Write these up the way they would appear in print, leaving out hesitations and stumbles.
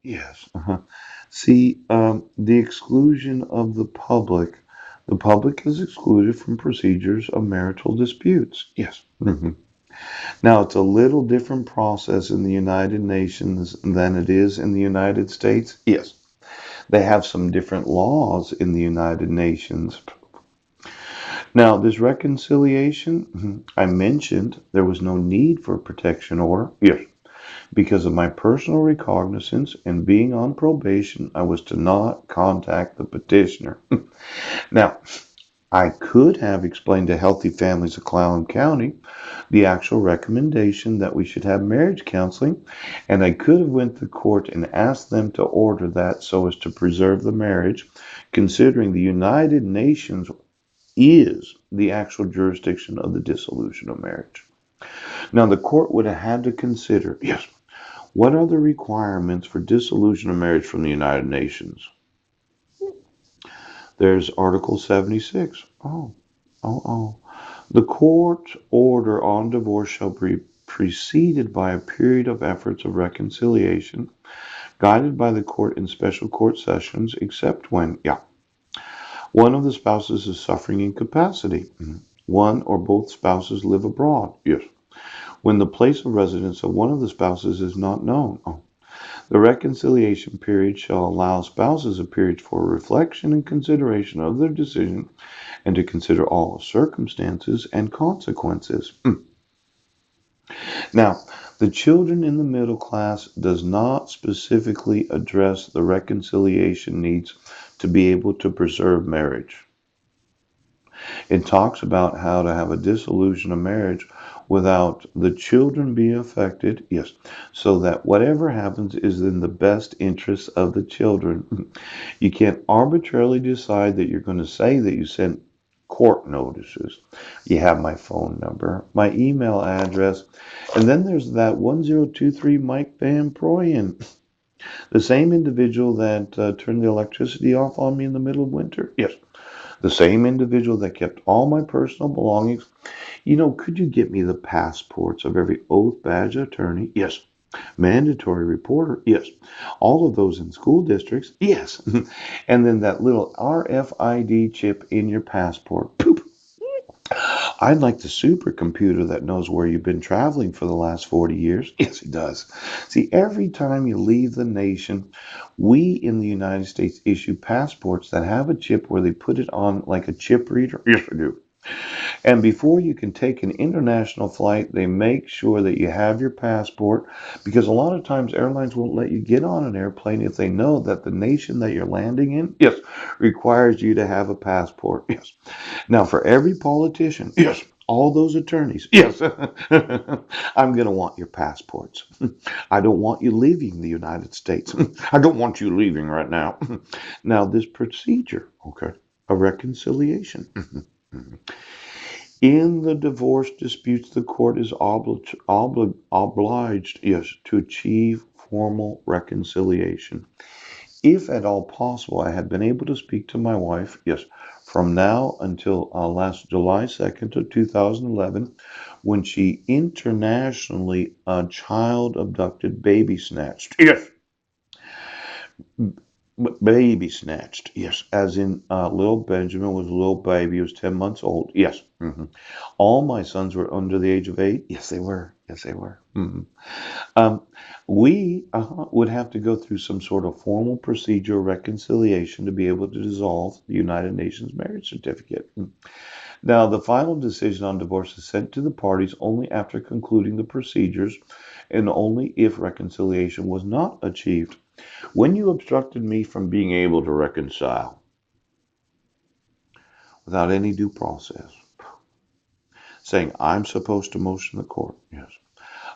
Yes. See, the exclusion of the public is excluded from procedures of marital disputes. Yes. Now, it's a little different process in the United Nations than it is in the United States. Yes. They have some different laws in the United Nations. Now, this reconciliation, I mentioned there was no need for a protection order. Yes. Because of my personal recognizance and being on probation, I was to not contact the petitioner. Now, I could have explained to Healthy Families of Clallam County the actual recommendation that we should have marriage counseling, and I could have went to court and asked them to order that so as to preserve the marriage, considering the United Nations is the actual jurisdiction of the dissolution of marriage. Now, the court would have had to consider, yes, what are the requirements for dissolution of marriage from the United Nations? There's Article 76. Oh. The court order on divorce shall be preceded by a period of efforts of reconciliation, guided by the court in special court sessions, except when, one of the spouses is suffering incapacity. One or both spouses live abroad. Yes. When the place of residence of one of the spouses is not known. The reconciliation period shall allow spouses a period for reflection and consideration of their decision and to consider all circumstances and consequences. Now, the Children in the Middle Class does not specifically address the reconciliation needs to be able to preserve marriage. It talks about how to have a dissolution of marriage without the children being affected, yes, so that whatever happens is in the best interest of the children. You can't arbitrarily decide that you're going to say that you sent court notices. You have my phone number, my email address, and then there's that 1023 Mike Van Proyen, the same individual that turned the electricity off on me in the middle of winter. Yes, the same individual that kept all my personal belongings. Could you get me the passports of every oath badge attorney? Yes. Mandatory reporter? Yes. All of those in school districts? Yes. And then that little RFID chip in your passport. Poop. I'd like the supercomputer that knows where you've been traveling for the last 40 years. Yes, it does. See, every time you leave the nation, we in the United States issue passports that have a chip where they put it on like a chip reader. Yes, we do. And before you can take an international flight, they make sure that you have your passport because a lot of times airlines won't let you get on an airplane if they know that the nation that you're landing in, yes, requires you to have a passport. Yes. Now, for every politician, yes, all those attorneys, yes, I'm going to want your passports. I don't want you leaving the United States. I don't want you leaving right now. Now, this procedure, okay, a reconciliation. In the divorce disputes, the court is obliged, yes, to achieve formal reconciliation. If at all possible, I had been able to speak to my wife, yes, from now until last July 2nd of 2011, when she internationally child abducted, baby snatched. Yes. Baby snatched, yes, as in little Benjamin was a little baby, he was 10 months old, yes. All my sons were under the age of 8, yes, they were, yes, they were. Um, we would have to go through some sort of formal procedure of reconciliation to be able to dissolve the United Nations marriage certificate. Now, the final decision on divorce is sent to the parties only after concluding the procedures and only if reconciliation was not achieved. When you obstructed me from being able to reconcile without any due process, saying I'm supposed to motion the court, yes.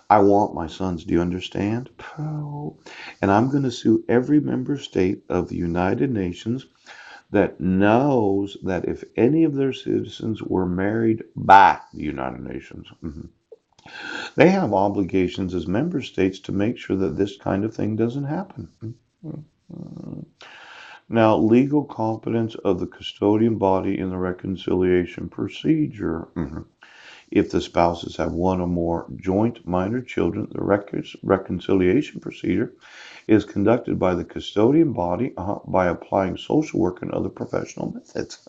I want my sons, do you understand? And I'm going to sue every member state of the United Nations that knows that if any of their citizens were married by the United Nations, they have obligations as member states to make sure that this kind of thing doesn't happen. Now, legal competence of the custodian body in the reconciliation procedure. If the spouses have one or more joint minor children, the reconciliation procedure is conducted by the custodian body by applying social work and other professional methods,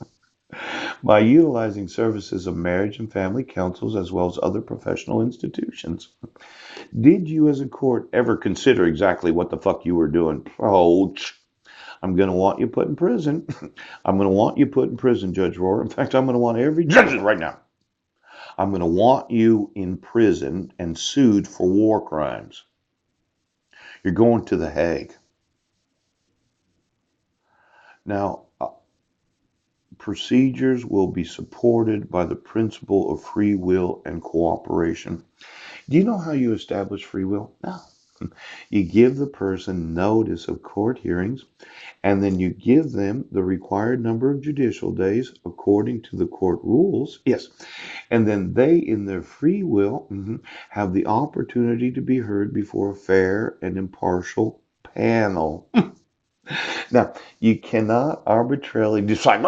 by utilizing services of marriage and family councils as well as other professional institutions. Did you as a court ever consider exactly what the fuck you were doing? Oh, I'm going to want you put in prison. I'm going to want you put in prison, Judge Rohr. In fact, I'm going to want every judge right now. I'm going to want you in prison and sued for war crimes. You're going to The Hague. Now, procedures will be supported by the principle of free will and cooperation. Do you know how you establish free will? No. You give the person notice of court hearings, and then you give them the required number of judicial days according to the court rules. Yes. And then they, in their free will, have the opportunity to be heard before a fair and impartial panel. Now, you cannot arbitrarily decide,